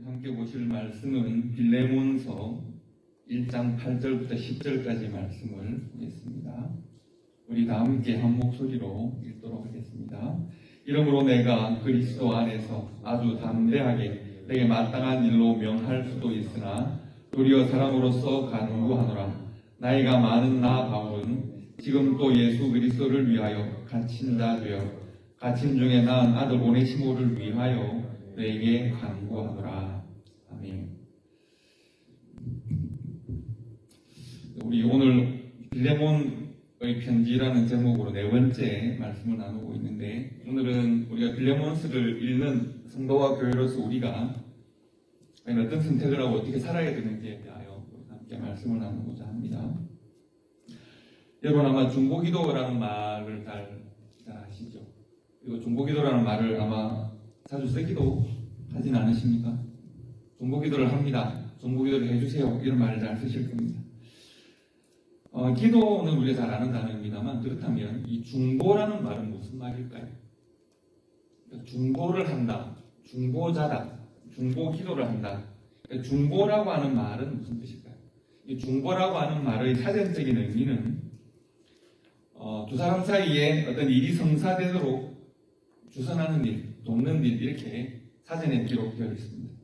함께 보실 말씀은 빌레몬서 1장 8절부터 10절까지 말씀을 보겠습니다. 우리 다 함께 한 목소리로 읽도록 하겠습니다. 이러므로 내가 그리스도 안에서 아주 담대하게 내게 마땅한 일로 명할 수도 있으나 도리어 사람으로서 간구하노라. 나이가 많은 나 바울은 지금 또 예수 그리스도를 위하여 갇힌 자 되어 갇힘 중에 낳은 아들 오네시모를 위하여 너에게 간구하노라. 아멘. 우리 오늘 빌레몬의 편지라는 제목으로 네 번째 말씀을 나누고 있는데, 오늘은 우리가 빌레몬서를 읽는 성도와 교회로서 우리가 어떤 선택을 하고 어떻게 살아야 되는지에 대하여 함께 말씀을 나누고자 합니다. 여러분 아마 중보기도라는 말을 잘 아시죠? 그리고 중보기도라는 말을 아마 자주 쓰기도 하진 않으십니까? 중보기도를 합니다. 중보기도를 해주세요. 이런 말을 잘 쓰실 겁니다. 기도는 우리가 잘 아는 단어입니다만, 그렇다면 이 중보라는 말은 무슨 말일까요? 그러니까 중보를 한다, 중보자다, 중보기도를 한다. 그러니까 중보라고 하는 말은 무슨 뜻일까요? 이 중보라고 하는 말의 사전적인 의미는 두 사람 사이에 어떤 일이 성사되도록 주선하는 일, 돕는 일, 이렇게 사전에 기록되어 있습니다.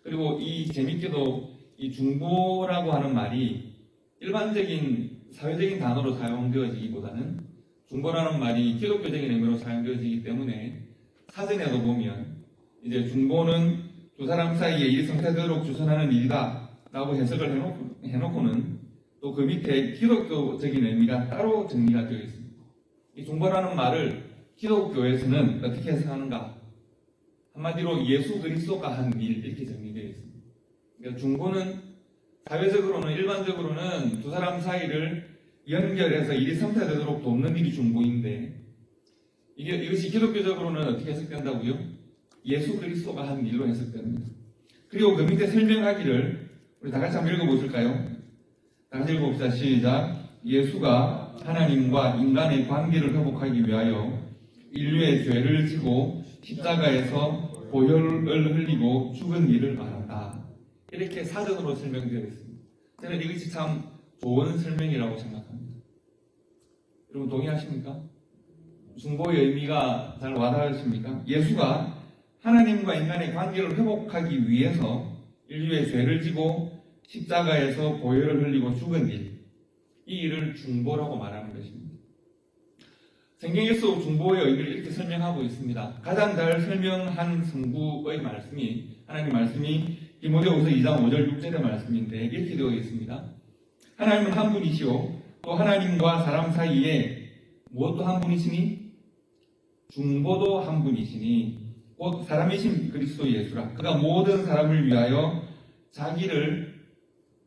그리고 이 재밌게도 이 중보라고 하는 말이 일반적인 사회적인 단어로 사용되어지기보다는 중보라는 말이 기독교적인 의미로 사용되어지기 때문에 사전에도 보면 이제 중보는 두 사람 사이에 일이 성사되도록 주선하는 일이다 라고 해석을 해놓고는 또 그 밑에 기독교적인 의미가 따로 정리가 되어 있습니다. 이 중보라는 말을 기독교에서는 어떻게 해석하는가? 한마디로 예수 그리스도가 한 일, 이렇게 정리되어 있습니다. 그러니까 중보는 사회적으로는, 일반적으로는 두 사람 사이를 연결해서 일이 성사되도록 돕는 일이 중보인데, 이것이 기독교적으로는 어떻게 해석된다고요? 예수 그리스도가 한 일로 해석됩니다. 그리고 그 밑에 설명하기를 우리 다 같이 한번 읽어보실까요? 다 같이 읽어봅시다. 시작. 예수가 하나님과 인간의 관계를 회복하기 위하여 인류의 죄를 지고 십자가에서 보혈을 흘리고 죽은 일을 말한다. 이렇게 사전으로 설명되어 있습니다. 저는 이것이 참 좋은 설명이라고 생각합니다. 여러분 동의하십니까? 중보의 의미가 잘 와닿으십니까? 예수가 하나님과 인간의 관계를 회복하기 위해서 인류의 죄를 지고 십자가에서 보혈을 흘리고 죽은 일, 이 일을 중보라고 말하는 것입니다. 성경에서 중보의 의미를 이렇게 설명하고 있습니다. 가장 잘 설명한 성구의 말씀이, 하나님 말씀이 디모데후서 2장 5절 6절의 말씀인데, 이렇게 되어 있습니다. 하나님은 한 분이시오. 또 하나님과 사람 사이에 무엇도 한 분이시니? 중보도 한 분이시니 곧 사람이신 그리스도 예수라. 그가 모든 사람을 위하여 자기를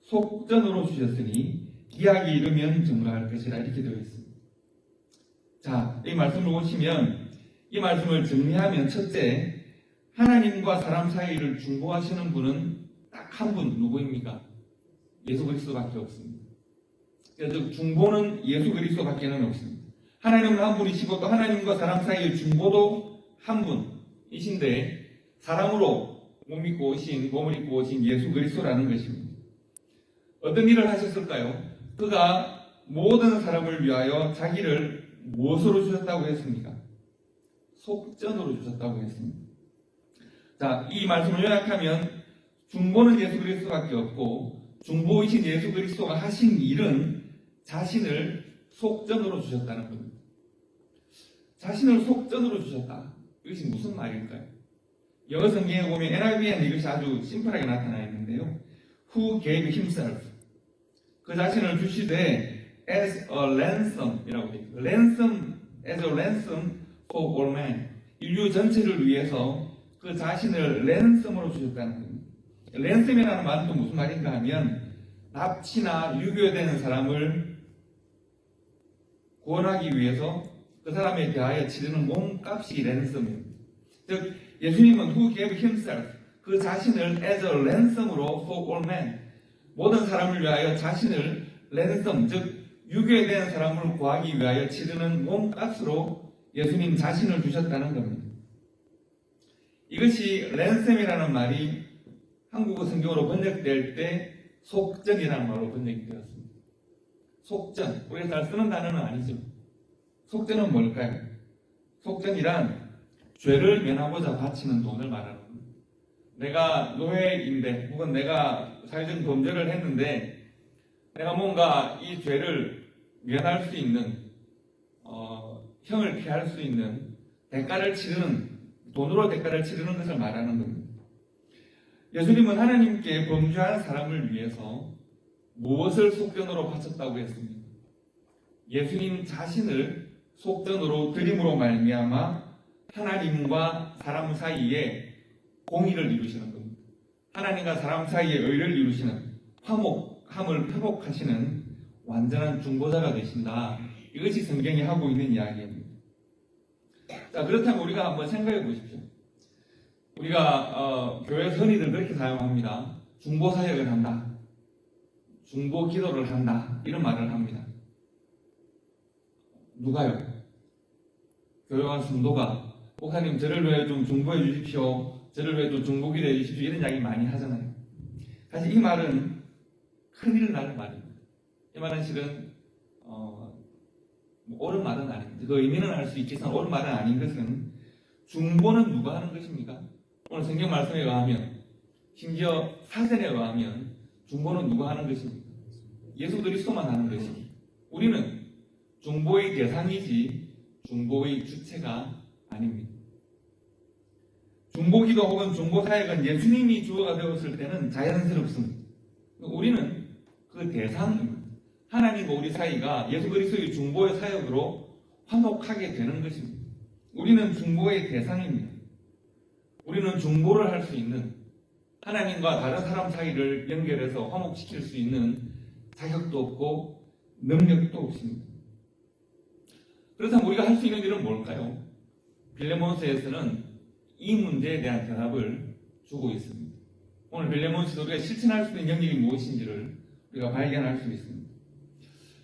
속전으로 주셨으니 기약이 이르면 증거할 것이라. 이렇게 되어 있습니다. 자, 이 말씀을 보시면, 이 말씀을 정리하면, 첫째, 하나님과 사람 사이를 중보하시는 분은 딱 한 분, 누구입니까? 예수 그리스도밖에 없습니다. 그래서 중보는 예수 그리스도밖에는 없습니다. 하나님은 한 분이시고 또 하나님과 사람 사이의 중보도 한 분이신데, 사람으로 몸을 입고 오신 예수 그리스도라는 것입니다. 어떤 일을 하셨을까요? 그가 모든 사람을 위하여 자기를 무엇으로 주셨다고 했습니까? 속전으로 주셨다고 했습니다. 자, 이 말씀을 요약하면 중보는 예수 그리스도밖에 없고, 중보이신 예수 그리스도가 하신 일은 자신을 속전으로 주셨다는 겁니다. 자신을 속전으로 주셨다. 이것이 무슨 말일까요? 영어 성경에 보면 NIV에는 이것이 아주 심플하게 나타나 있는데요. Who gave himself? 그 자신을 주시되 as a ransom 이라고 되어 있습니다. ransom, as a ransom for all men. 인류 전체를 위해서 그 자신을 랜섬으로 주셨다는 겁니다. 랜섬이라는 말은 또 무슨 말인가 하면, 납치나 유교되는 사람을 구원하기 위해서 그 사람에 대하여 치르는 몸값이 랜섬입니다. 즉 예수님은 who gave himself, 그 자신을 as a ransom으로 for all men, 모든 사람을 위하여 자신을 랜섬, 즉 유괴된 사람을 구하기 위하여 치르는 몸값으로 예수님 자신을 주셨다는 겁니다. 이것이 랜섬이라는 말이 한국어 성경으로 번역될 때 속전이라는 말로 번역이 되었습니다. 속전, 우리가 잘 쓰는 단어는 아니죠. 속전은 뭘까요? 속전이란 죄를 면하고자 바치는 돈을 말하는 겁니다. 내가 노예인데 혹은 내가 사회적 범죄를 했는데 내가 뭔가 이 죄를 면할 수 있는 형을 피할 수 있는 대가를 치르는 돈으로 대가를 치르는 것을 말하는 겁니다. 예수님은 하나님께 범죄한 사람을 위해서 무엇을 속전으로 바쳤다고 했습니까? 예수님 자신을 속전으로 드림으로 말미암아 하나님과 사람 사이에 공의를 이루시는 겁니다. 하나님과 사람 사이에 의를 이루시는 화목함을 회복하시는 완전한 중보자가 되신다. 이것이 성경이 하고 있는 이야기입니다. 자, 그렇다면 우리가 한번 생각해 보십시오. 우리가 교회에서 흔히들 그렇게 사용합니다. 중보 사역을 한다. 중보 기도를 한다. 이런 말을 합니다. 누가요? 교회와 성도가 목사님 저를 왜 좀 중보해 주십시오. 저를 왜 또 중보 기도해 주십시오. 이런 이야기 많이 하잖아요. 사실 이 말은 큰일 날 말입니다. 이 말은 실은 옳은 말은 아닙니다. 그 의미는 알 수 있지만 옳은 말은 아닌 것은 중보는 누가 하는 것입니까? 오늘 성경 말씀에 의하면 심지어 사전에 의하면 중보는 누가 하는 것입니까? 예수 그리스도만 하는 것입니다. 우리는 중보의 대상이지 중보의 주체가 아닙니다. 중보기도 혹은 중보사역은 예수님이 주어가 되었을 때는 자연스럽습니다. 우리는 그 대상입니다. 하나님과 우리 사이가 예수 그리스도의 중보의 사역으로 화목하게 되는 것입니다. 우리는 중보의 대상입니다. 우리는 중보를 할 수 있는 하나님과 다른 사람 사이를 연결해서 화목시킬 수 있는 자격도 없고 능력도 없습니다. 그렇다면 우리가 할 수 있는 일은 뭘까요? 빌레몬서에서는 이 문제에 대한 대답을 주고 있습니다. 오늘 빌레몬서에서 우리가 실천할 수 있는 영역이 무엇인지를 우리가 발견할 수 있습니다.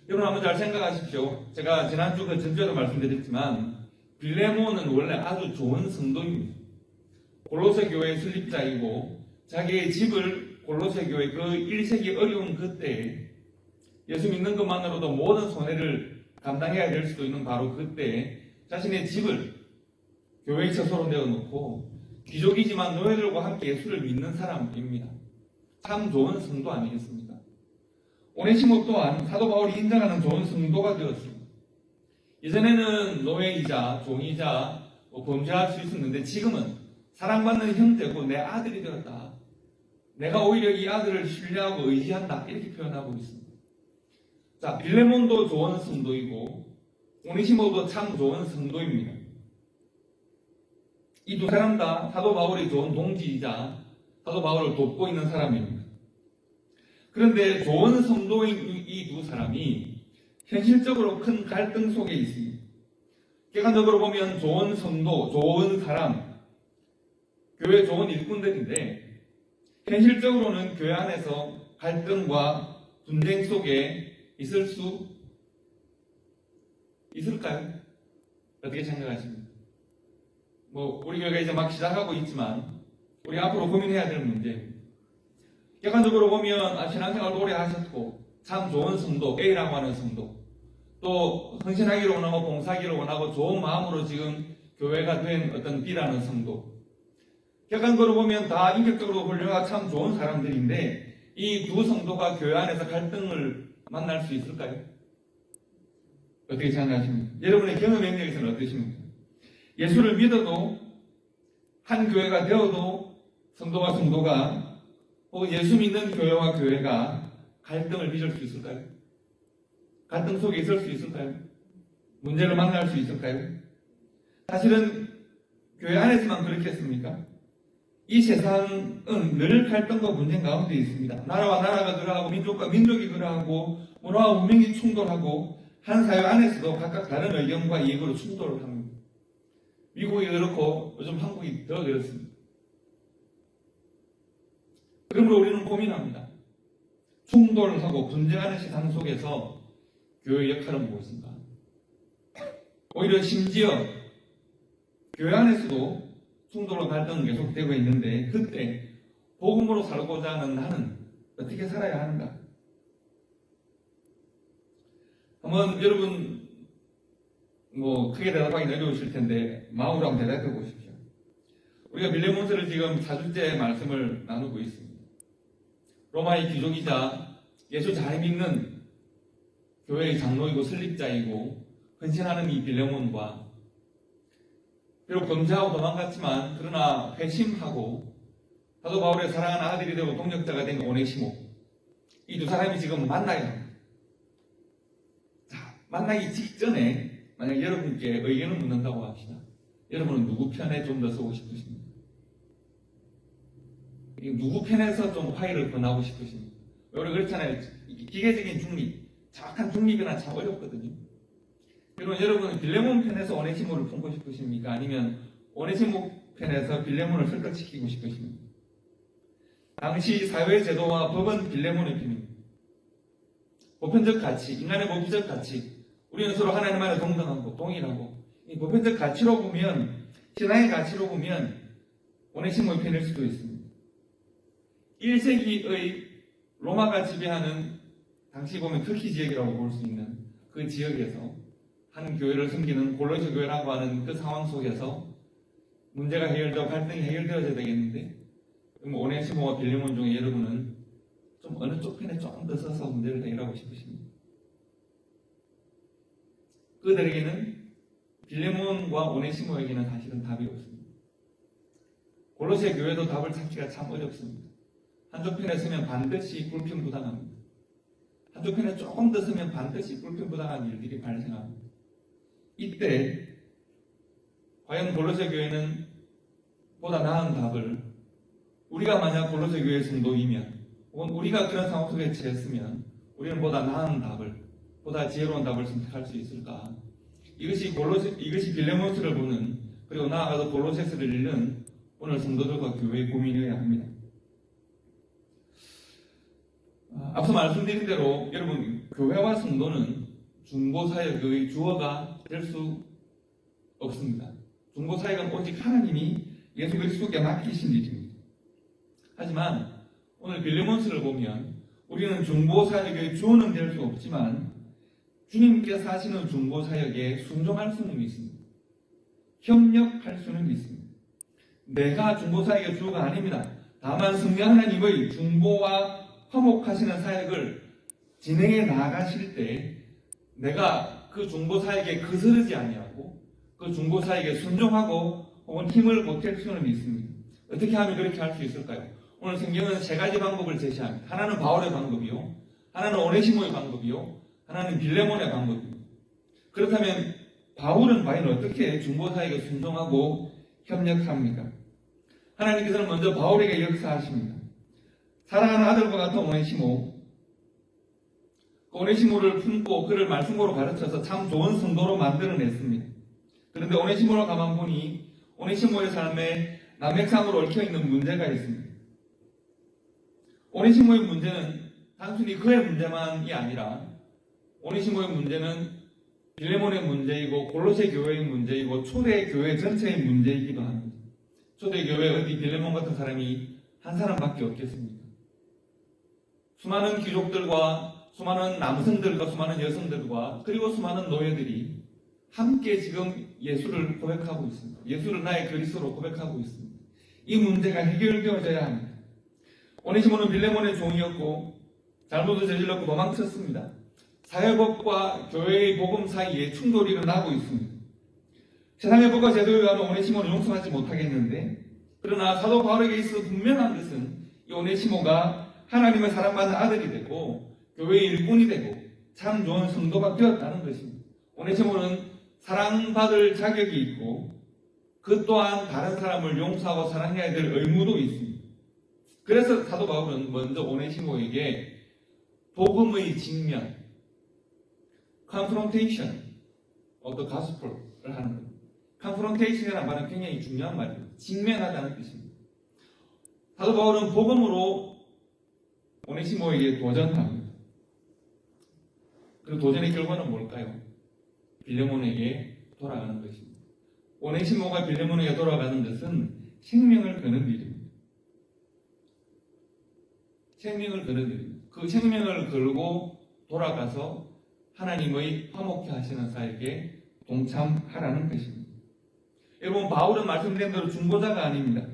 여러분 한번 잘 생각하십시오. 제가 지난주 전주에도 말씀드렸지만 빌레몬은 원래 아주 좋은 성도입니다. 골로새 교회의 설립자이고 자기의 집을 골로새 교회 그 1세기 어려운 그때에 예수 믿는 것만으로도 모든 손해를 감당해야 될 수도 있는 바로 그때 자신의 집을 교회의 처소로 내어놓고 귀족이지만 노예들과 함께 예수를 믿는 사람입니다. 참 좋은 성도 아니겠습니까? 오네시모 또한 사도 바울이 인정하는 좋은 성도가 되었습니다. 예전에는 노예이자 종이자 범죄할 수 있었는데 지금은 사랑받는 형제고 내 아들이 되었다. 내가 오히려 이 아들을 신뢰하고 의지한다. 이렇게 표현하고 있습니다. 자, 빌레몬도 좋은 성도이고 오네시모도 참 좋은 성도입니다. 이 두 사람 다 사도 바울이 좋은 동지이자 사도 바울을 돕고 있는 사람입니다. 그런데 좋은 성도인 이 두 사람이 현실적으로 큰 갈등 속에 있습니다. 객관적으로 보면 좋은 성도, 좋은 사람, 교회 좋은 일꾼들인데 현실적으로는 교회 안에서 갈등과 분쟁 속에 있을 수 있을까요? 어떻게 생각하십니까? 우리 교회가 이제 막 시작하고 있지만 우리 앞으로 고민해야 될 문제입니다. 객관적으로 보면 신앙생활도 오래 하셨고 참 좋은 성도, A라고 하는 성도, 또 헌신하기를 원하고 봉사하기를 원하고 좋은 마음으로 지금 교회가 된 어떤 B라는 성도, 객관적으로 보면 다 인격적으로 훌륭하고 참 좋은 사람들인데 이 두 성도가 교회 안에서 갈등을 만날 수 있을까요? 어떻게 생각하십니까? 여러분의 경험 영역에서는 어떠십니까? 예수를 믿어도 한 교회가 되어도 성도와 성도가 혹은 예수 믿는 교회와 교회가 갈등을 빚을 수 있을까요? 갈등 속에 있을 수 있을까요? 문제를 만날 수 있을까요? 사실은 교회 안에서만 그렇겠습니까? 이 세상은 늘 갈등과 분쟁 가운데 있습니다. 나라와 나라가 그러하고 민족과 민족이 그러하고 문화와 문명이 충돌하고 한 사회 안에서도 각각 다른 의견과 이익으로 충돌을 합니다. 미국이 그렇고 요즘 한국이 더 그렇습니다. 그러므로 우리는 고민합니다. 충돌하고 분쟁하는 세상 속에서 교회의 역할은 무엇인가? 오히려 심지어 교회 안에서도 충돌과 갈등은 계속되고 있는데 그때 복음으로 살고자 하는 나는 어떻게 살아야 하는가? 한번 여러분 크게 대답하기 어려우실 텐데 마음으로 한번 대답해 보십시오. 우리가 빌레몬서를 지금 4주째 말씀을 나누고 있습니다. 로마의 귀족이자 예수 잘 믿는 교회의 장로이고 설립자이고 헌신하는 이 빌레몬과 비록 범죄하고 도망갔지만 그러나 회심하고 사도 바울의 사랑하는 아들이 되고 동역자가 된 오네시모, 이 두 사람이 지금 만나야 합니다. 자, 만나기 직전에 만약 여러분께 의견을 묻는다고 합시다. 여러분은 누구 편에 좀 더 서고 싶으십니까? 누구 편에서 좀 화해를 권하고 싶으십니까? 우리 그렇잖아요. 기계적인 중립, 정확한 중립이란 참 어렵거든요. 그러면 여러분은 빌레몬 편에서 오네시모를 품고 싶으십니까? 아니면 오네시모 편에서 빌레몬을 설득시키고 싶으십니까? 당시 사회제도와 법은 빌레몬의 편입니다. 보편적 가치, 인간의 보편적 가치, 우리는 서로 하나님 안에 동등하고 동일하고 이 보편적 가치로 보면, 신앙의 가치로 보면 오네시모의 편일 수도 있습니다. 1세기의 로마가 지배하는 당시 보면 터키 지역이라고 볼 수 있는 그 지역에서 한 교회를 섬기는 골로새 교회라고 하는 그 상황 속에서 문제가 해결되고 갈등이 해결되어야 되겠는데 오네시모와 빌레몬 중에 여러분은 좀 어느 쪽 편에 조금 더 서서 문제를 해결하고 싶으십니까? 그들에게는 빌레몬과 오네시모에게는 사실은 답이 없습니다. 골로새 교회도 답을 찾기가 참 어렵습니다. 한쪽 편에 서면 반드시 불평부당합니다. 한쪽 편에 조금 더 서면 반드시 불평부당한 일들이 발생합니다. 이때 과연 골로새 교회는 보다 나은 답을, 우리가 만약 골로새 교회 성도이면 혹은 우리가 그런 상황 속에 처했으면 우리는 보다 나은 답을, 보다 지혜로운 답을 선택할 수 있을까? 이것이 빌레몬서를 보는, 그리고 나아가서 골로새서를 읽는 오늘 성도들과 교회의 고민이어야 합니다. 앞서 말씀드린 대로 여러분, 교회와 성도는 중보사역의 주어가 될 수 없습니다. 중보사역은 오직 하나님이 예수 그리스도께 맡기신 일입니다. 하지만 오늘 빌레몬서를 보면 우리는 중보사역의 주어는 될 수 없지만 주님께서 하시는 중보사역에 순종할 수는 있습니다. 협력할 수는 있습니다. 내가 중보사역의 주어가 아닙니다. 다만 성령 하나님의 중보와 화목하시는 사역을 진행해 나가실 때 내가 그 중보사역에 거스르지 아니하고 그 중보사역에 순종하고 혹은 힘을 보탤 수는 있습니다. 어떻게 하면 그렇게 할 수 있을까요? 오늘 성경은 세 가지 방법을 제시합니다. 하나는 바울의 방법이요, 하나는 오네시모의 방법이요, 하나는 빌레몬의 방법입니다. 그렇다면 바울은 과연 어떻게 중보사역에 순종하고 협력합니까? 하나님께서는 먼저 바울에게 역사하십니다. 사랑하는 아들과 같은 오네시모를 품고 그를 말씀으로 가르쳐서 참 좋은 성도로 만들어냈습니다. 그런데 오네시모를 가만 보니 오네시모의 삶에 남맥상으로 얽혀있는 문제가 있습니다. 오네시모의 문제는 단순히 그의 문제만이 아니라 오네시모의 문제는 빌레몬의 문제이고 골로새 교회의 문제이고 초대 교회 전체의 문제이기도 합니다. 초대 교회 어디 빌레몬 같은 사람이 한 사람밖에 없겠습니까? 수많은 귀족들과 수많은 남성들과 수많은 여성들과 그리고 수많은 노예들이 함께 지금 예수를 고백하고 있습니다. 예수를 나의 그리스도로 고백하고 있습니다. 이 문제가 해결되어져야 합니다. 오네시모는 빌레몬의 종이었고 잘못을 저질렀고 도망쳤습니다. 사회법과 교회의 복음 사이에 충돌이 일어나고 있습니다. 세상의 법과 제도에 의하면 오네시모는 용서하지 못하겠는데, 그러나 사도 바울에게 있어 분명한 것은 이 오네시모가 하나님의 사랑받는 아들이 되고 교회의 일꾼이 되고 참 좋은 성도가 되었다는 것입니다. 오네시모는 사랑받을 자격이 있고 그 또한 다른 사람을 용서하고 사랑해야 될 의무도 있습니다. 그래서 사도 바울은 먼저 오네시모에게 복음의 직면, confrontation of the gospel을 하는 겁니다. confrontation이라는 말은 굉장히 중요한 말입니다. 직면하다는 뜻입니다. 사도 바울은 복음으로 오네시모에게 도전합니다. 그리고 도전의 결과는 뭘까요? 빌레몬에게 돌아가는 것입니다. 오네시모가 빌레몬에게 돌아가는 것은 생명을 거는 일입니다. 생명을 거는 일입니다. 그 생명을 걸고 돌아가서 하나님의 화목케 하시는 사에게 동참하라는 것입니다. 여러분, 바울은 말씀드린 대로 중보자가 아닙니다.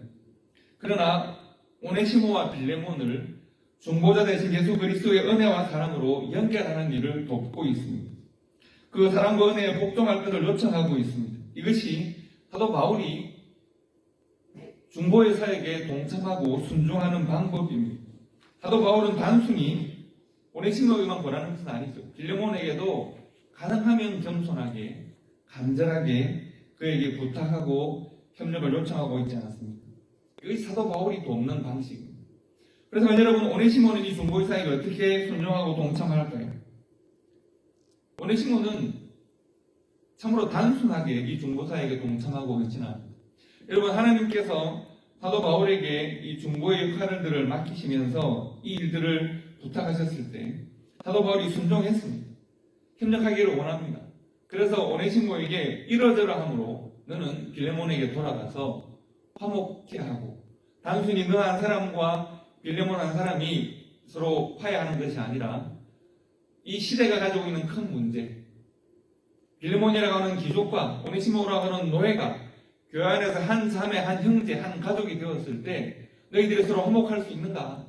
그러나 오네시모와 빌레몬을 중보자 대신 예수 그리스도의 은혜와 사랑으로 연결하는 일을 돕고 있습니다. 그 사랑과 은혜에 복종할 것을 요청하고 있습니다. 이것이 사도 바울이 중보의 사역에 동참하고 순종하는 방법입니다. 사도 바울은 단순히 오네시모에게만 권하는 것은 아니죠. 빌레몬에게도 가능하면 겸손하게, 간절하게 그에게 부탁하고 협력을 요청하고 있지 않았습니까? 이것이 사도 바울이 돕는 방식입니다. 그래서 여러분, 오네시모는 이 중보의 사역에 어떻게 순종하고 동참할까요? 오네시모는 참으로 단순하게 이 중보 사역에 동참하고 있지는 않습니다. 여러분, 하나님께서 사도 바울에게 이 중보의 역할들을 맡기시면서 이 일들을 부탁하셨을 때 사도 바울이 순종했습니다. 협력하기를 원합니다. 그래서 오네시모에게 이러저러 함으로 너는 빌레몬에게 돌아가서 화목케 하고, 단순히 너 한 사람과 빌레몬 한 사람이 서로 화해하는 것이 아니라 이 시대가 가지고 있는 큰 문제, 빌레몬이라고 하는 귀족과 오네시모라고 하는 노예가 교회 안에서 한 자매, 한 형제, 한 가족이 되었을 때 너희들이 서로 화목할 수 있는가?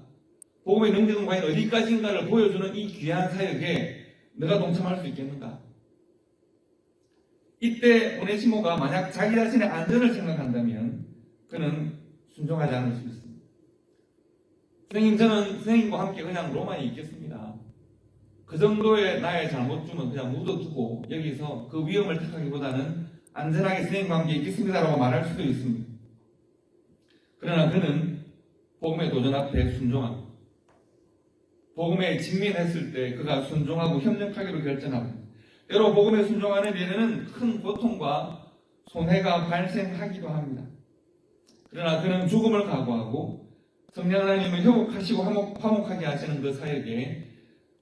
복음의 능력은 과연 어디까지인가를 보여주는 이 귀한 사역에 너가 동참할 수 있겠는가? 이때 오네시모가 만약 자기 자신의 안전을 생각한다면 그는 순종하지 않을 수 있습니다. 선생님, 저는 선생님과 함께 그냥 로마에 있겠습니다. 그 정도의 나의 잘못쯤은 그냥 묻어두고 여기서 그 위험을 택하기보다는 안전하게 선생님과 함께 있겠습니다라고 말할 수도 있습니다. 그러나 그는 복음의 도전 앞에 순종합니다. 복음에 직면했을 때 그가 순종하고 협력하기로 결정합니다. 때로 복음에 순종하는 일에는 큰 고통과 손해가 발생하기도 합니다. 그러나 그는 죽음을 각오하고 성령 하나님을 회복하시고 화목하게 하시는 그 사역에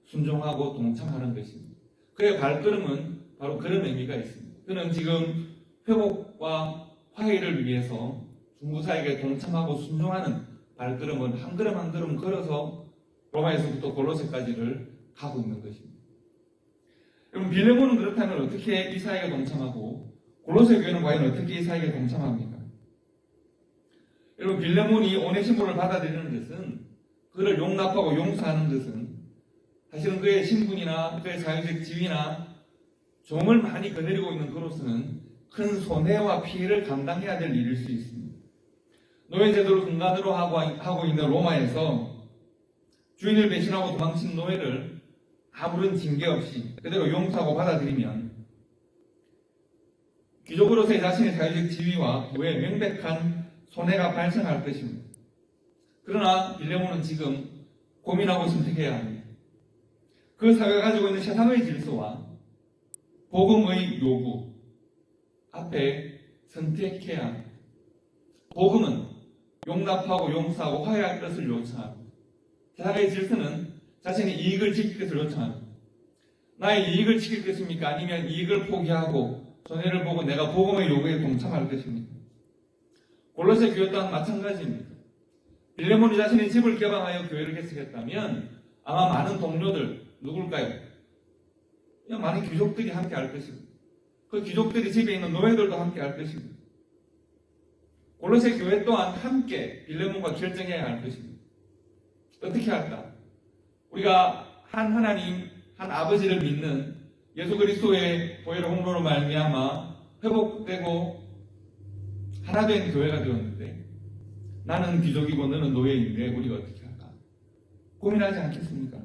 순종하고 동참하는 것입니다. 그의 발걸음은 바로 그런 의미가 있습니다. 그는 지금 회복과 화해를 위해서 중보 사역에 동참하고 순종하는 발걸음은 한 걸음 한 걸음 걸어서 로마에서부터 골로새까지를 가고 있는 것입니다. 여러분, 빌레몬은 그렇다면 어떻게 이 사역에 동참하고 골로새 교회는 과연 어떻게 이 사역에 동참합니까? 여러분, 빌레몬이 오네시모를 받아들이는 것은, 그를 용납하고 용서하는 것은 사실은 그의 신분이나 그의 사회적 지위나 종을 많이 거느리고 있는 그로서는 큰 손해와 피해를 감당해야 될 일일 수 있습니다. 노예제도를 근간으로 하고 있는 로마에서 주인을 배신하고 도망친 노예를 아무런 징계 없이 그대로 용서하고 받아들이면 귀족으로서의 자신의 사회적 지위와 부에 명백한 손해가 발생할 것입니다. 그러나 빌레몬은 지금 고민하고 선택해야 합니다. 그 사회가 가지고 있는 세상의 질서와 복음의 요구 앞에 선택해야 합니다. 복음은 용납하고 용서하고 화해할 것을 요청합니다. 세상의 질서는 자신의 이익을 지킬 것을 요청합니다. 나의 이익을 지킬 것입니까? 아니면 이익을 포기하고 손해를 보고 내가 복음의 요구에 동참할 것입니까? 골로새 교회 또한 마찬가지입니다. 빌레몬이 자신의 집을 개방하여 교회를 개척했다면 아마 많은 동료들, 누굴까요? 그냥 많은 귀족들이 함께 할 것입니다. 그 귀족들이 집에 있는 노예들도 함께 할 것입니다. 골로새 교회 또한 함께 빌레몬과 결정해야 할 것입니다. 어떻게 할까? 우리가 한 하나님, 한 아버지를 믿는 예수 그리스도의 보혈 홍로로 말미암아 회복되고 하나 된 교회가 되었는데 나는 귀족이고 너는 노예인데 우리가 어떻게 할까? 고민하지 않겠습니까?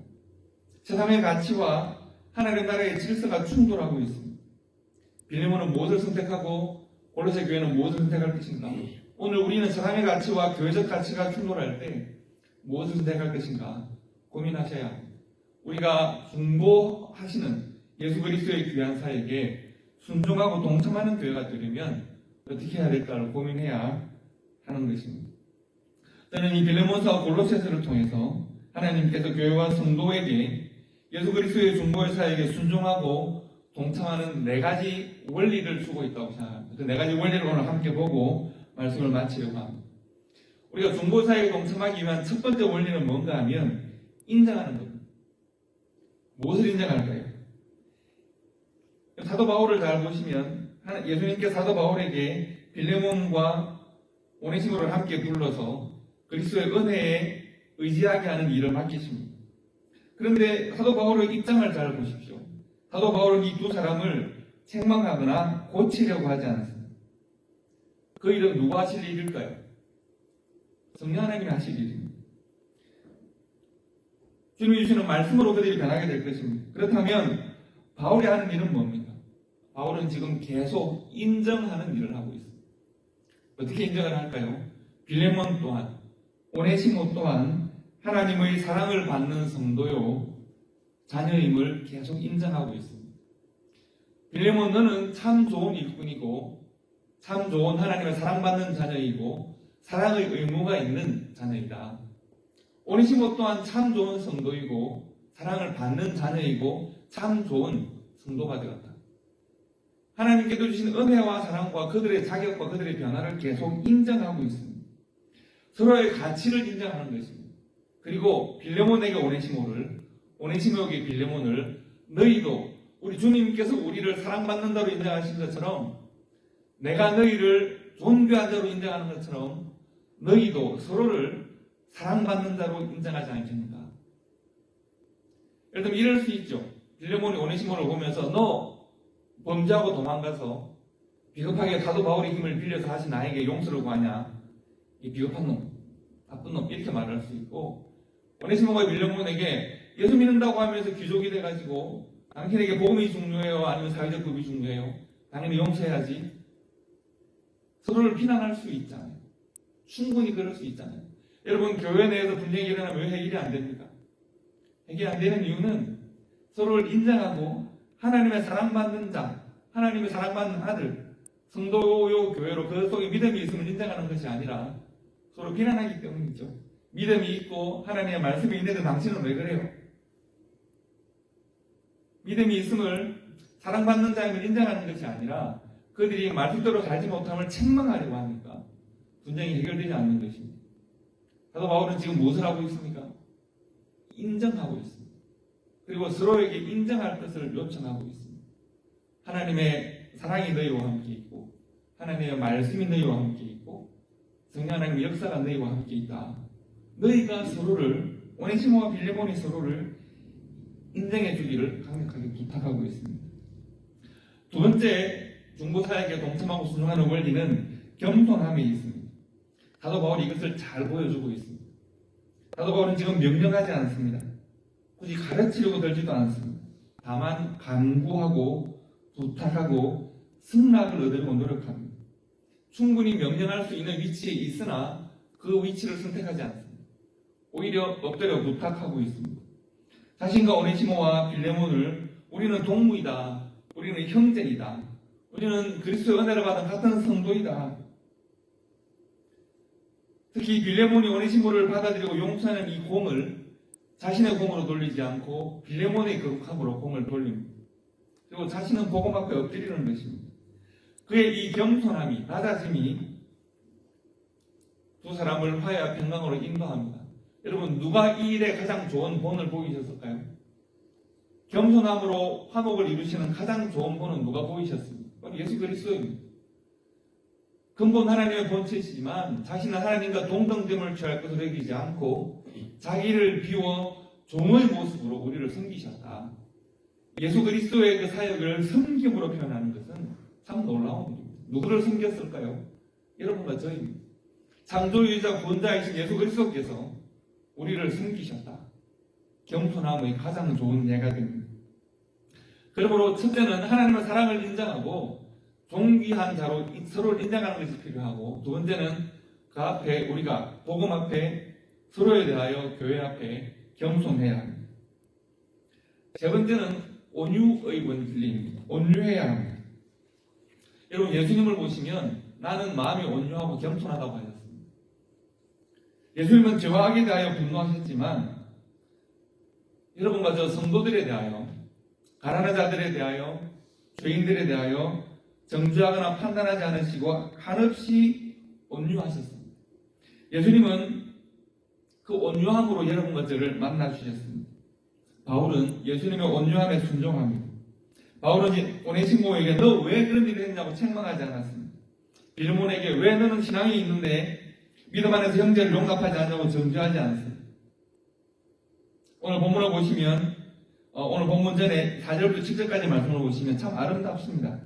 세상의 가치와 하나님 나라의 질서가 충돌하고 있습니다. 빌레몬은 무엇을 선택하고 골로새 교회는 무엇을 선택할 것인가? 오늘 우리는 세상의 가치와 교회적 가치가 충돌할 때 무엇을 선택할 것인가 고민하셔야 합니다. 우리가 중보하시는 예수 그리스도의 귀한 사역에 순종하고 동참하는 교회가 되려면 어떻게 해야 될까를 고민해야 하는 것입니다. 저는 이 빌레몬서와 골로새서를 통해서 하나님께서 교회와 성도에게 예수 그리스도의 중보의 사역에 순종하고 동참하는 4가지 원리를 주고 있다고 생각합니다. 그 네 가지 원리를 오늘 함께 보고 말씀을 마치려고 합니다. 우리가 중보사역에 동참하기 위한 첫 번째 원리는 뭔가 하면 인정하는 겁니다. 무엇을 인정할까요? 사도 바울을 잘 보시면 예수님께 사도 바울에게 빌레몬과 오네시모를 함께 불러서 그리스도의 은혜에 의지하게 하는 일을 맡기십니다. 그런데 사도 바울의 입장을 잘 보십시오. 사도 바울은 이 두 사람을 책망하거나 고치려고 하지 않습니다. 그 일은 누가 하실 일일까요? 성령 하나님이 하실 일입니다. 주님이 주시는 말씀으로 그들이 변하게 될 것입니다. 그렇다면 바울이 하는 일은 뭡니까? 바울은 지금 계속 인정하는 일을 하고 있습니다. 어떻게 인정을 할까요? 빌레몬 또한 오네시모 또한 하나님의 사랑을 받는 성도요 자녀임을 계속 인정하고 있습니다. 빌레몬 너는 참 좋은 일꾼이고 참 좋은 하나님의 사랑받는 자녀이고 사랑의 의무가 있는 자녀이다. 오네시모 또한 참 좋은 성도이고 사랑을 받는 자녀이고 참 좋은 성도가 되었다. 하나님께서 주신 은혜와 사랑과 그들의 자격과 그들의 변화를 계속 인정하고 있습니다. 서로의 가치를 인정하는 것입니다. 그리고 빌레몬에게 오네시모에게 빌레몬을 너희도 우리 주님께서 우리를 사랑받는다로 인정하신 것처럼 내가 너희를 존귀한 자로 인정하는 것처럼 너희도 서로를 사랑받는 자로 인정하지 않겠는가? 예를 들면 이럴 수 있죠. 빌레몬이 오네시모를 보면서 너 범죄하고 도망가서 비겁하게 사도 바울의 힘을 빌려서 다시 나에게 용서를 구하냐? 이 비겁한 놈, 나쁜 놈 이렇게 말할 수 있고 오네시모가 빌레몬에게 예수 믿는다고 하면서 귀족이 돼가지고 당신에게 복음이 중요해요? 아니면 사회적 급이 중요해요? 당연히 용서해야지. 서로를 비난할 수 있잖아요. 충분히 그럴 수 있잖아요. 여러분 교회 내에서 분쟁이 일어나면 왜 해결이 안 됩니까? 해결이 안 되는 이유는 서로를 인정하고 하나님의 사랑받는 자, 하나님의 사랑받는 아들, 성도요 교회로 그 속에 믿음이 있음을 인정하는 것이 아니라 서로 비난하기 때문이죠. 믿음이 있고 하나님의 말씀이 있는데 당신은 왜 그래요? 믿음이 있음을 사랑받는 자임을 인정하는 것이 아니라 그들이 말씀대로 살지 못함을 책망하려고 하니까 분쟁이 해결되지 않는 것입니다. 사도 바울은 지금 무엇을 하고 있습니까? 인정하고 있습니다. 그리고 서로에게 인정할 것을 요청하고 있습니다. 하나님의 사랑이 너희와 함께 있고 하나님의 말씀이 너희와 함께 있고 성령 하나님의 역사가 너희와 함께 있다. 너희가 서로를 오네시모와 빌레몬이 서로를 인정해 주기를 강력하게 부탁하고 있습니다. 두 번째 중보사역에 동참하고 순종하는 원리는 겸손함에 있습니다. 사도 바울이 이것을 잘 보여주고 있습니다. 사도 바울은 지금 명령하지 않습니다. 굳이 가르치려고 들지도 않습니다. 다만 간구하고 부탁하고 승낙을 얻으려고 노력합니다. 충분히 명령할 수 있는 위치에 있으나 그 위치를 선택하지 않습니다. 오히려 엎드려 부탁하고 있습니다. 자신과 오네시모와 빌레몬을 우리는 동무이다. 우리는 형제이다. 우리는 그리스도의 은혜를 받은 같은 성도이다. 특히 빌레몬이 오네시모를 받아들이고 용서하는 이 공을 자신의 공으로 돌리지 않고 빌레몬의 거룩함으로 공을 돌립니다. 그리고 자신은 복음 앞에 엎드리는 것입니다. 그의 이 겸손함이, 낮아짐이 두 사람을 화해와 평강으로 인도합니다. 여러분 누가 이 일에 가장 좋은 본을 보이셨을까요? 겸손함으로 화목을 이루시는 가장 좋은 본은 누가 보이셨습니까? 바로 예수 그리스도입니다. 근본 하나님의 본체시지만 자신은 하나님과 동등됨을 취할 것으로 여기지 않고 자기를 비워 종의 모습으로 우리를 섬기셨다. 예수 그리스도의 그 사역을 섬김으로 표현하는 것은 참 놀라운 일입니다. 누구를 섬겼을까요? 여러분과 저희입니다. 창조주이자 구원자이신 예수 그리스도께서 우리를 섬기셨다. 겸손함의 가장 좋은 예가 됩니다. 그러므로 첫째는 하나님의 사랑을 인정하고 존귀한 자로 서로를 인정하는 것이 필요하고, 두 번째는 그 앞에 우리가 복음 앞에 서로에 대하여 교회 앞에 겸손해야 합니다. 세 번째는 온유의 원리입니다. 온유해야 합니다. 여러분 예수님을 보시면 나는 마음이 온유하고 겸손하다고 하셨습니다. 예수님은 죄와 악에 대하여 분노하셨지만 여러분과 저 성도들에 대하여, 가난한 자들에 대하여, 죄인들에 대하여 정죄하거나 판단하지 않으시고 한없이 온유하셨습니다. 예수님은 그 온유함으로 여러분 것들을 만나 주셨습니다. 바울은 예수님의 온유함에 순종합니다. 바울은 오네시모에게 너 왜 그런 일을 했냐고 책망하지 않았습니다. 빌레몬에게 왜 너는 신앙이 있는데 믿음 안에서 형제를 용납하지 않냐고 정죄하지 않습니다. 오늘 본문을 보시면 오늘 본문 전에 4절부터 7절까지 말씀을 보시면 참 아름답습니다.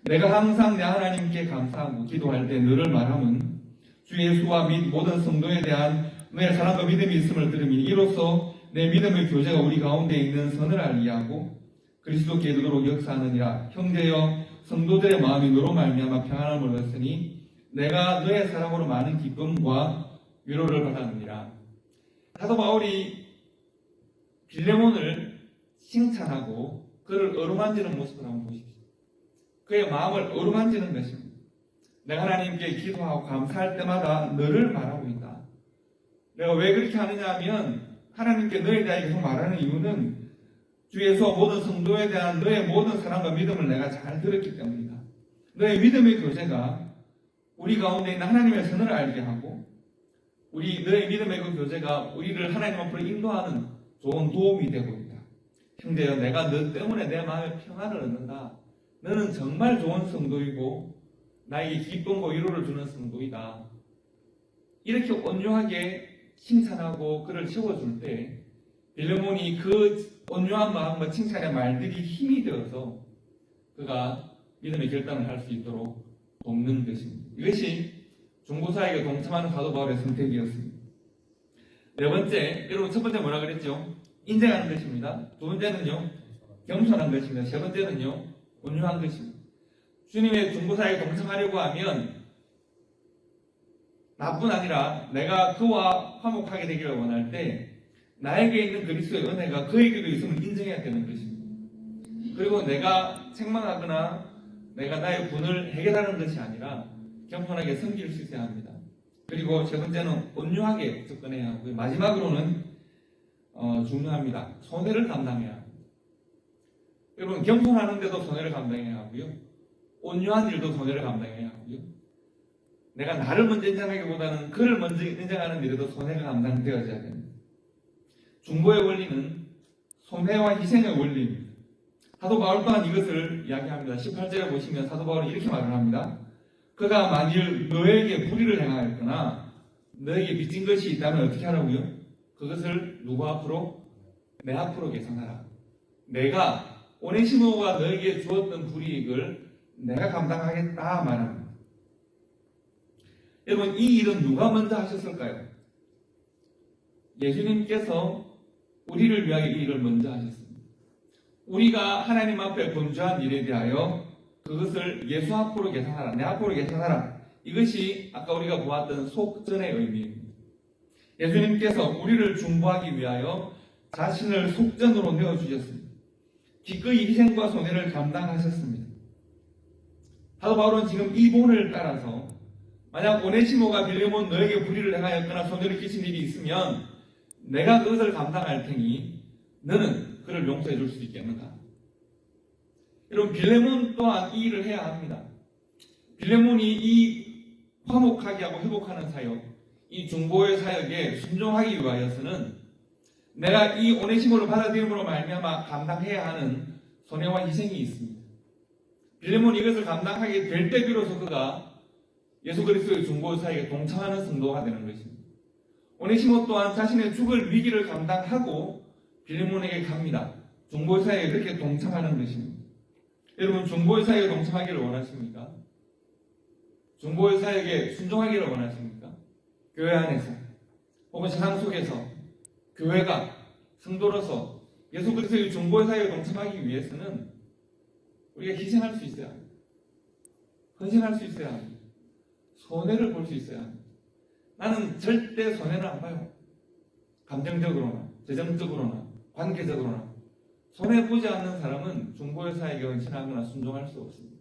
내가 항상 내 하나님께 감사하고 기도할 때 너를 말함은 주 예수와 및 모든 성도에 대한 너의 사랑과 믿음이 있음을 들으니 이로써 내 믿음의 교제가 우리 가운데 있는 선을 알리하고 그리스도께 이르도록 역사하느니라. 형제여 성도들의 마음이 너로 말미암아 평안함을 얻으니 내가 너의 사랑으로 많은 기쁨과 위로를 받았느니라. 사도 바울이 빌레몬을 칭찬하고 그를 어루만지는 모습을 한번 보십시오. 그의 마음을 어루만지는 것입니다. 내가 하나님께 기도하고 감사할 때마다 너를 말하고 있다. 내가 왜 그렇게 하느냐 하면 하나님께 너에 대해 계속 말하는 이유는 주에서 모든 성도에 대한 너의 모든 사랑과 믿음을 내가 잘 들었기 때문이다. 너의 믿음의 교제가 우리 가운데 있는 하나님의 선을 알게 하고 너의 믿음의 그 교제가 우리를 하나님 앞으로 인도하는 좋은 도움이 되고 있다. 형제여 내가 너 때문에 내 마음에 평안을 얻는다. 너는 정말 좋은 성도이고 나에게 기쁨과 위로를 주는 성도이다. 이렇게 온유하게 칭찬하고 그를 채워줄 때 빌레몬이 그 온유한 마음과 칭찬의 말들이 힘이 되어서 그가 믿음의 결단을 할 수 있도록 돕는 것입니다. 이것이 중보사에게 동참하는 사도 바울의 선택이었습니다. 네 번째, 여러분 첫 번째 뭐라 그랬죠? 인정하는 것입니다. 두 번째는요, 겸손한 것입니다. 세 번째는요, 온유한 것입니다. 주님의 중보사에 동참하려고 하면 나뿐 아니라 내가 그와 화목하게 되기를 원할 때 나에게 있는 그리스도의 은혜가 그에게도 있음을 인정해야 되는 것입니다. 그리고 내가 책망하거나 내가 나의 분을 해결하는 것이 아니라 겸손하게 섬길 수 있어야 합니다. 그리고 세 번째는 온유하게 접근해야 하고요. 마지막으로는 중요합니다. 손해를 감당해야 합니다. 여러분 겸손하는데도 손해를 감당해야 하고요. 온유한 일도 손해를 감당해야 하고요. 내가 나를 먼저 인정하기보다는 그를 먼저 인정하는 일에도 손해가 감당되어져야 됩니다. 중보의 원리는 손해와 희생의 원리입니다. 사도 바울 또한 이것을 이야기합니다. 18절에 보시면 사도 바울은 이렇게 말을 합니다. 그가 만일 너에게 불의를 행하였거나 너에게 빚진 것이 있다면 어떻게 하라고요? 그것을 누구 앞으로? 내 앞으로 계산하라. 내가 오네시모가 너에게 주었던 불이익을 내가 감당하겠다 말합니다. 여러분 이 일은 누가 먼저 하셨을까요? 예수님께서 우리를 위하여 이 일을 먼저 하셨습니다. 우리가 하나님 앞에 범죄한 일에 대하여 그것을 예수 앞으로 계산하라. 내 앞으로 계산하라. 이것이 아까 우리가 보았던 속전의 의미입니다. 예수님께서 우리를 중보하기 위하여 자신을 속전으로 내어주셨습니다. 기꺼이 희생과 손해를 감당하셨습니다. 사도 바울은 지금 이 본을 따라서 만약 오네시모가 빌레몬 너에게 불의를 행하였거나 손해를 끼친 일이 있으면 내가 그것을 감당할 테니 너는 그를 용서해 줄 수 있겠는가? 여러분 빌레몬 또한 이 일을 해야 합니다. 빌레몬이 이 화목하게 하고 회복하는 사역, 이 중보의 사역에 순종하기 위하여서는 내가 이 오네시모를 받아들임으로 말미암아 감당해야 하는 손해와 희생이 있습니다. 빌레몬이 이것을 감당하게 될 때 비로소 그가 예수 그리스도의 중보 사역에 동참하는 성도가 되는 것입니다. 오네시모 또한 자신의 죽을 위기를 감당하고 빌레몬에게 갑니다. 중보 사역에 그렇게 동참하는 것입니다. 여러분 중보 사역에 동참하기를 원하십니까? 중보 사역에 순종하기를 원하십니까? 교회 안에서 혹은 세상 속에서 교회가 성도로서 예수 그리스도의 중보 사역에 동참하기 위해서는 우리가 희생할 수 있어야 합니다. 헌신할 수 있어야 합니다. 손해를 볼 수 있어야 합니다. 나는 절대 손해를 안 봐요. 감정적으로나 재정적으로나 관계적으로나 손해보지 않는 사람은 중보의 사역에 헌신하거나 순종할 수 없습니다.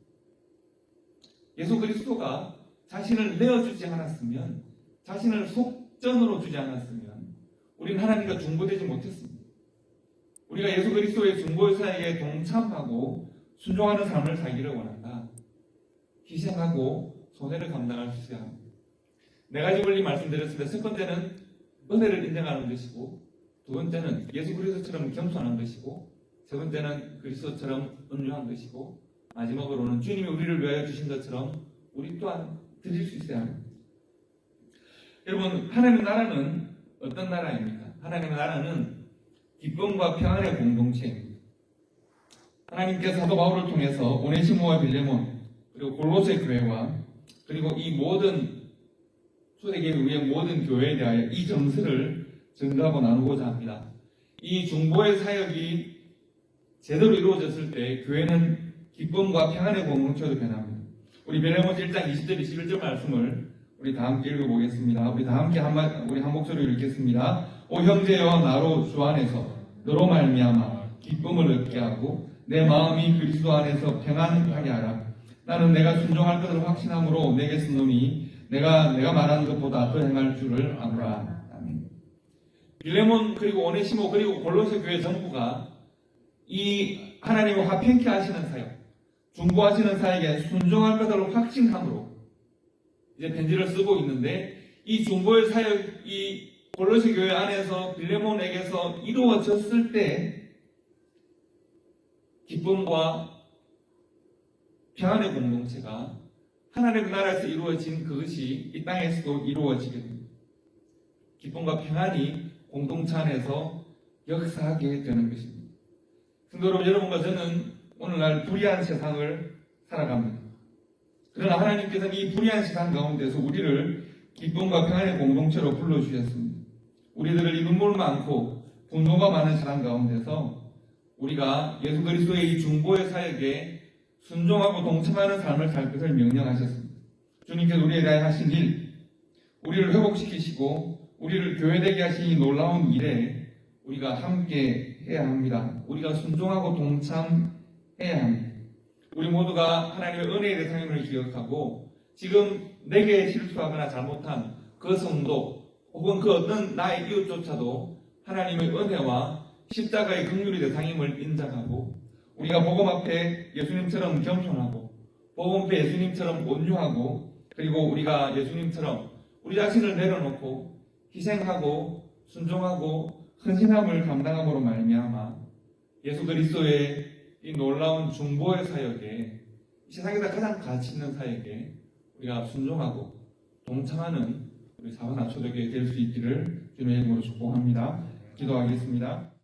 예수 그리스도가 자신을 내어주지 않았으면, 자신을 속전으로 주지 않았으면 우리는 하나님과 중보되지 못했습니다. 우리가 예수 그리스도의 중보의 사역에 동참하고 순종하는 삶을 살기를 원한다. 희생하고 손해를 감당할 수 있어야 합니다. 네 가지 원리 말씀드렸습니다. 첫 번째는 은혜를 인정하는 것이고, 두 번째는 예수 그리스도처럼 겸손한 것이고, 세 번째는 그리스도처럼 온유한 것이고, 마지막으로는 주님이 우리를 위하여 주신 것처럼 우리 또한 드릴 수 있어야 합니다. 여러분, 하나님의 나라는 어떤 나라입니까? 하나님의 나라는 기쁨과 평안의 공동체입니다. 하나님께서 사도 바울을 통해서 오네시모와 빌레몬, 그리고 골로새 교회와, 그리고 이 모든 초대교회 위의 모든 교회에 대하여 이 정서를 전가하고 나누고자 합니다. 이 중보의 사역이 제대로 이루어졌을 때 교회는 기쁨과 평안의 공동체로 변합니다. 우리 빌레몬서 1장 20절 21절 말씀을 우리 다 함께 읽어보겠습니다. 우리 다 함께 우리 한 목소리로 읽겠습니다. 오 형제여, 나로 주 안에서 너로 말미암아 기쁨을 얻게 하고 내 마음이 그리스도 안에서 평안하게 하라. 나는 내가 순종할 것을 확신함으로 내게 쓰노니 내가 말하는 것보다 더 행할 줄을 아노라. 아멘. 빌레몬 그리고 오네시모 그리고 골로새 교회 전부가 이 하나님을 화평케 하시는 사역, 중보하시는 사역에 순종할 것을 확신함으로 이제 편지를 쓰고 있는데, 이 중보의 사역이 골로새 교회 안에서 빌레몬에게서 이루어졌을 때 기쁨과 평안의 공동체가 하나님의 나라에서 이루어진 그것이 이 땅에서도 이루어지게 됩니다. 기쁨과 평안이 공동체 안에서 역사하게 되는 것입니다. 성도 여러분과 저는 오늘날 불의한 세상을 살아갑니다. 그러나 하나님께서는 이 불의한 세상 가운데서 우리를 기쁨과 평안의 공동체로 불러주셨습니다. 우리들을 이 눈물 많고 분노가 많은 세상 가운데서 우리가 예수 그리스도의 이 중보의 사역에 순종하고 동참하는 삶을 살 것을 명령하셨습니다. 주님께서 우리에 대하여 하신 일, 우리를 회복시키시고 우리를 교회되게 하신 이 놀라운 일에 우리가 함께 해야 합니다. 우리가 순종하고 동참해야 합니다. 우리 모두가 하나님의 은혜의 대상임을 기억하고 지금 내게 실수하거나 잘못한 그 성도 혹은 그 어떤 나의 이웃조차도 하나님의 은혜와 십자가의 긍휼의 대상임을 인정하고 우리가 복음 앞에 예수님처럼 겸손하고 복음 앞에 예수님처럼 온유하고 그리고 우리가 예수님처럼 우리 자신을 내려놓고 희생하고 순종하고 헌신함을 감당함으로 말미암아 예수 그리스도의 이 놀라운 중보의 사역에 이 세상에서 가장 가치 있는 사역에 우리가 순종하고 동참하는 우리 사바나 초대교회 될 수 있기를 주님의 이름으로 축복합니다. 기도하겠습니다.